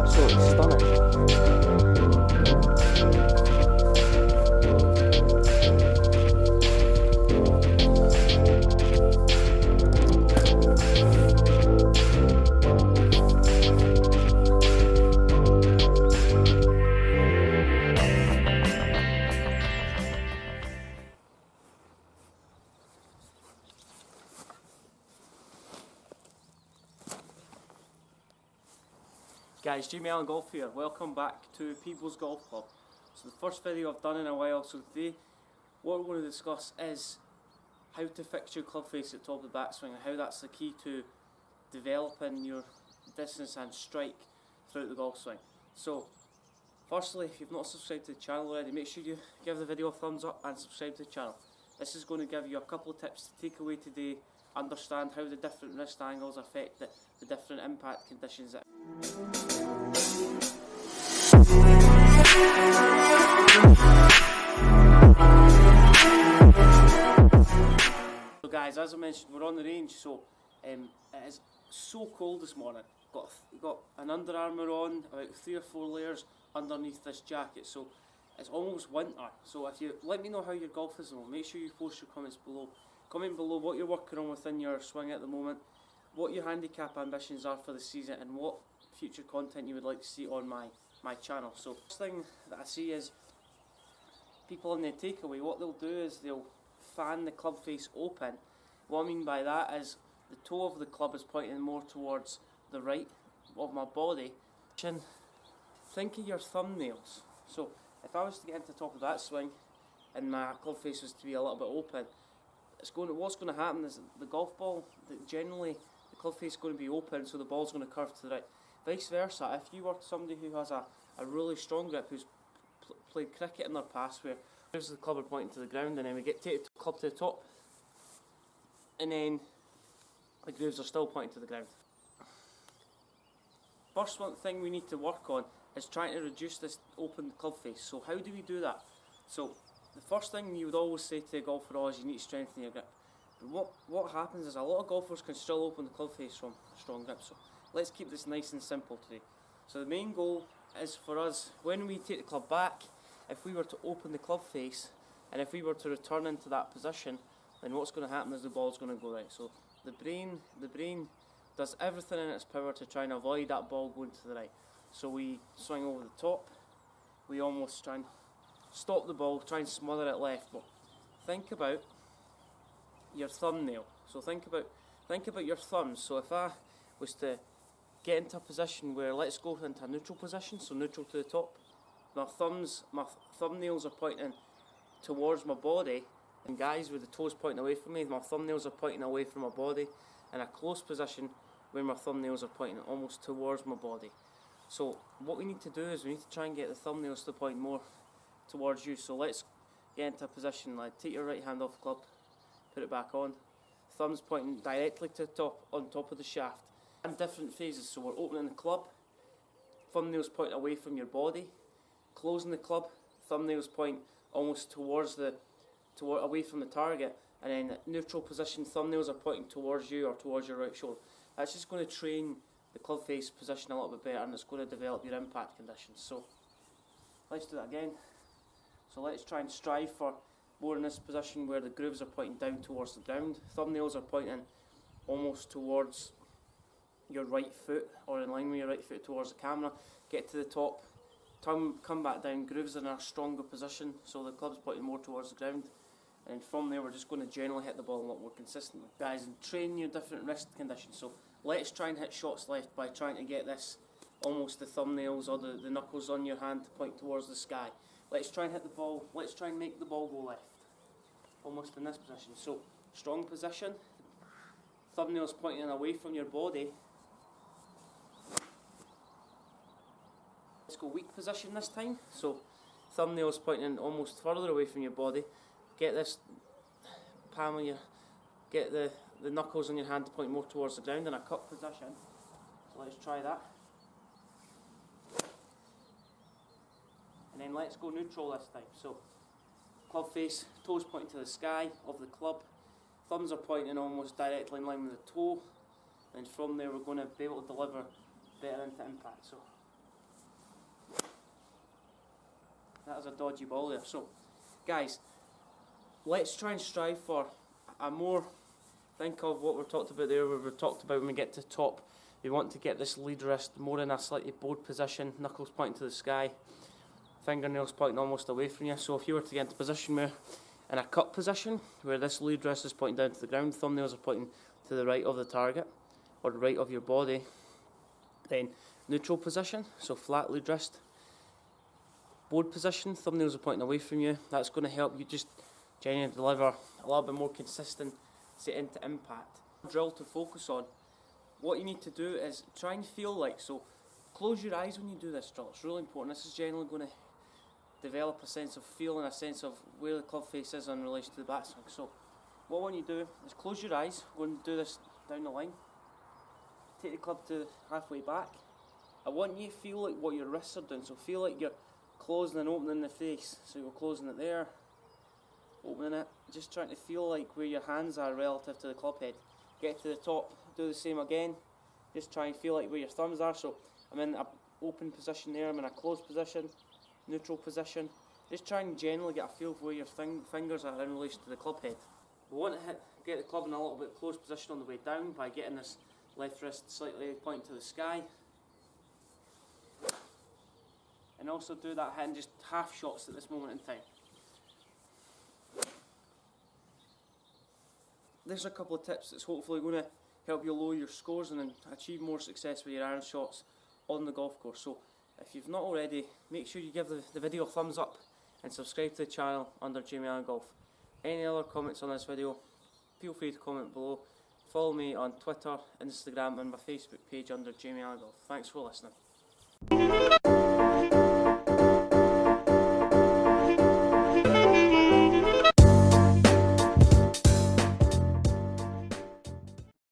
absolutely stunning. Guys, Jamie Allen Golf here. Welcome back to People's Golf Club. So the first video I've done in a while. So today what we're going to discuss is how to fix your club face at the top of the backswing and how that's the key to developing your distance and strike throughout the golf swing. So firstly, if you've not subscribed to the channel already, make sure you give the video a thumbs up and subscribe to the channel. This is going to give you a couple of tips to take away today, understand how the different wrist angles affect the different impact conditions that So guys, as I mentioned, we're on the range, so it is so cold this morning. Got an Under Armour on, about 3 or 4 layers underneath this jacket, so it's almost winter. So if you let me know how your golf is, make sure you post your comments below. Comment below what you're working on within your swing at the moment, what your handicap ambitions are for the season, and what future content you would like to see on my channel. So first thing that I see is people in the takeaway, what they'll do is they'll fan the club face open. What I mean by that is the toe of the club is pointing more towards the right of my body. Think of your thumbnails. So if I was to get into the top of that swing and my club face was to be a little bit open, what's going to happen is the golf ball, generally the club face is going to be open, so the ball's going to curve to the right. Vice versa, if you were somebody who has a really strong grip, who's played cricket in their past, where the club are pointing to the ground, and then we take the club to the top, and then the grooves are still pointing to the ground. First one thing we need to work on is trying to reduce this open club face. So how do we do that? So the first thing you would always say to a golfer is you need to strengthen your grip. But what happens is a lot of golfers can still open the club face from a strong grip. So let's keep this nice and simple today. So the main goal is for us, when we take the club back, if we were to open the club face and if we were to return into that position, then what's going to happen is the ball's going to go right. So the brain does everything in its power to try and avoid that ball going to the right. So we swing over the top, we almost try and stop the ball, try and smother it left. But think about your thumbnail. So think about your thumbs. So if I was to get into a position where, let's go into a neutral position, so neutral to the top, my thumbnails are pointing towards my body, and guys with the toes pointing away from me, my thumbnails are pointing away from my body, in a close position where my thumbnails are pointing almost towards my body. So what we need to do is we need to try and get the thumbnails to point more towards you. So let's get into a position like take your right hand off the club, put it back on, thumbs pointing directly to the top, on top of the shaft. And different phases, so we're opening the club, thumbnails point away from your body, closing the club, thumbnails point almost towards away from the target, and then neutral position, thumbnails are pointing towards you or towards your right shoulder. That's just going to train the club face position a little bit better, and it's going to develop your impact conditions. So let's do that again. So let's try and strive for more in this position where the grooves are pointing down towards the ground, thumbnails are pointing almost towards your right foot, or in line with your right foot towards the camera. Get to the top, come back down, grooves are in a stronger position, so the club's pointing more towards the ground, and from there we're just going to generally hit the ball a lot more consistently. Guys, and train your different wrist conditions. So let's try and hit shots left by trying to get this, almost the thumbnails or the knuckles on your hand to point towards the sky. Let's try and hit the ball, let's try and make the ball go left, almost in this position. So strong position, thumbnails pointing away from your body. Let's go weak position this time, so thumbnails pointing almost further away from your body. Get this palm on get the knuckles on your hand to point more towards the ground in a cup position. So let's try that. And then let's go neutral this time. So club face, toes pointing to the sky of the club, thumbs are pointing almost directly in line with the toe, and from there we're going to be able to deliver better into impact. So That is a dodgy ball there. So, guys, let's try and strive for a more, think of what we talked about there, where we talked about when we get to the top, we want to get this lead wrist more in a slightly bowed position, knuckles pointing to the sky, fingernails pointing almost away from you. So if you were to get into position where, in a cut position, where this lead wrist is pointing down to the ground, thumbnails are pointing to the right of the target, or the right of your body, then neutral position, so flat lead wrist, bowed position, thumbnails are pointing away from you. That's going to help you just genuinely deliver a little bit more consistency into impact. Drill to focus on. What you need to do is try and feel like, so close your eyes when you do this drill. It's really important. This is generally going to develop a sense of feel and a sense of where the club face is in relation to the backswing. So what I want you to do is close your eyes, go and do this down the line. Take the club to halfway back. I want you to feel like what your wrists are doing, so feel like you're closing and opening the face. So you're closing it there, opening it, just trying to feel like where your hands are relative to the club head. Get to the top, do the same again, just try and feel like where your thumbs are. So I'm in an open position there, I'm in a closed position, neutral position. Just try and generally get a feel of where your fingers are in relation to the club head. We want to get the club in a little bit closed position on the way down by getting this left wrist slightly pointing to the sky. And also do that hitting just half shots at this moment in time. There's a couple of tips that's hopefully going to help you lower your scores and achieve more success with your iron shots on the golf course. So if you've not already, make sure you give the video a thumbs up and subscribe to the channel under Jamie Allen Golf. Any other comments on this video, feel free to comment below. Follow me on Twitter, Instagram and my Facebook page under Jamie Allen Golf. Thanks for listening.